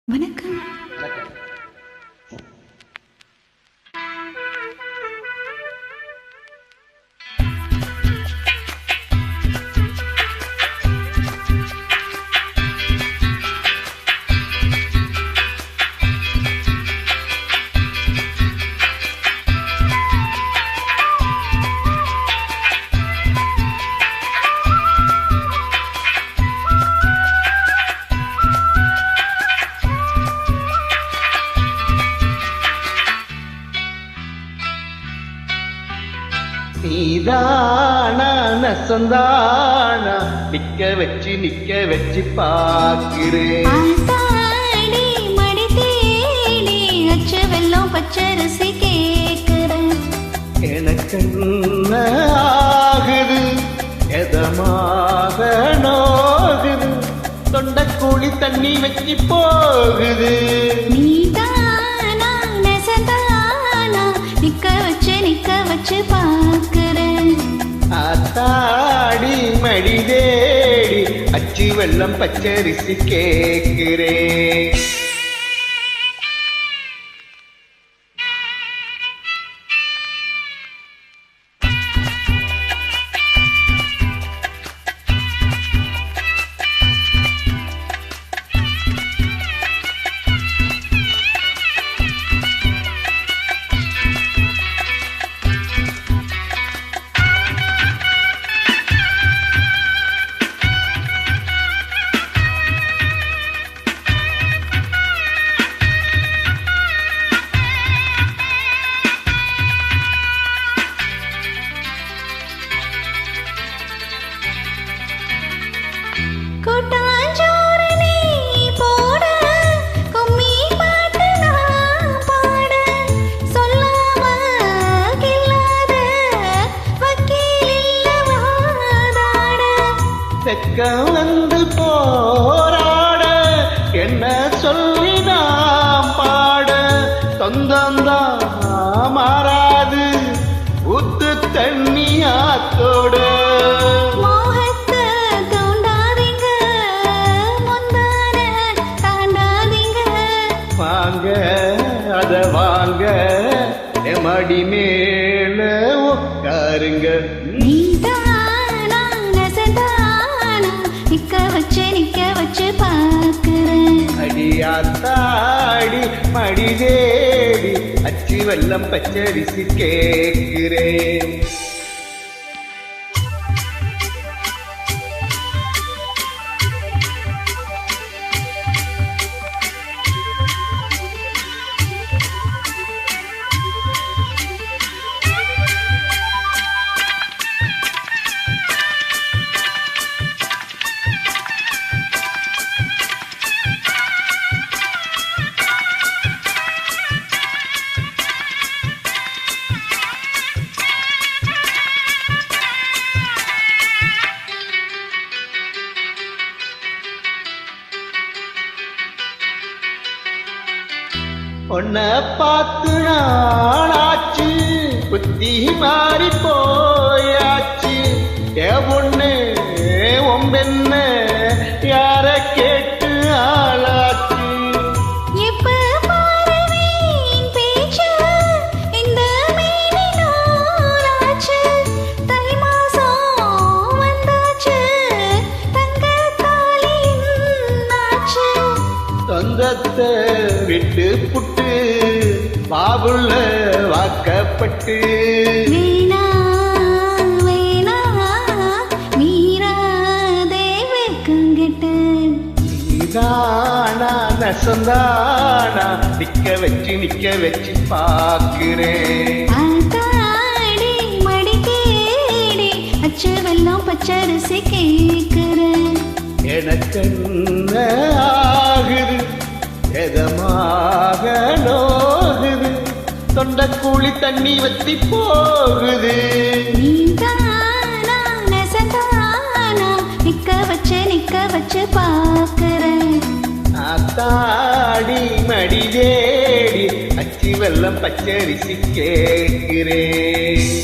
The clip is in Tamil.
வணக்கம். நீதானா நசந்தானா நிக்க வச்சு பாக்குறேன். ஆத்தாடி மடி தேடி அச்சு வெல்லம் பச்சரிசி கேக்குறேன். எனக்கு என்ன ஆகுது எதமாக நோகுது தொண்டக்கூழி தண்ணி வச்சு போகுது. நீதானா நசந்தானா நிக்க வச்சு பாக்குறேன். ஆத்தாடி மடி தேடி அச்சு வெல்லம் பச்சரிசி கேக்குறேன். கூட்டாஞ்சோறு நீ போட கும்மி பாட்டு நான் பாட சொல்லாம கில்லாத வக்கீல் வாதாட வெக்கம் வந்து போராட என்ன சொல்லி நாம் பாட சொந்தந்தான் மாறாது ஊத்து தண்ணி ஆத்தோட. மோகத்தை தூண்டாதீங்க முந்தான தாண்டாதீங்க. வாங்க அத வாங்க மடி மேல உட்காருங்க. நீதானா நசந்தானா நிக்க வச்சு பாக்குறேன். அடியாத்தாடி மடி தேடி அச்சு வெல்லம் பச்சரிசி கேக்குறேன். உன்ன பார்த்து நாளாச்சு புத்தி மாறி போயாச்சு. பொண்ணு ஒம்பென்ன யார கேட்டு ஆளாச்சு. எப்ப பாரு வீண் பேச்சு இந்த மேனி நூலாச்சு. தை மாசம் வந்தாச்சு தங்க தாலி என்னாச்சு. சொந்தத்தை விட்டு புட்டு பாபுள்ள வாக்கப்பட்டு வீணா வீணா மீரா தேவக்கங்கிட்ட நீதானா நசந்தானா நிக்க வச்சு பாக்குறேன். ஆத்தாடி மடி தேடி அச்சு வெல்லம் பச்சரிசி கேக்குறேன். எனக்கு என்ன ஆகுது எதமாக நோகுது தொண்டக்கூழி தண்ணி வத்தி போகுது. நீதானா நசந்தானா நிக்க வச்சு பாக்குறேன். ஆத்தாடி மடி தேடி அச்சு வெல்லம் பச்சரிசி கேக்குறேன்.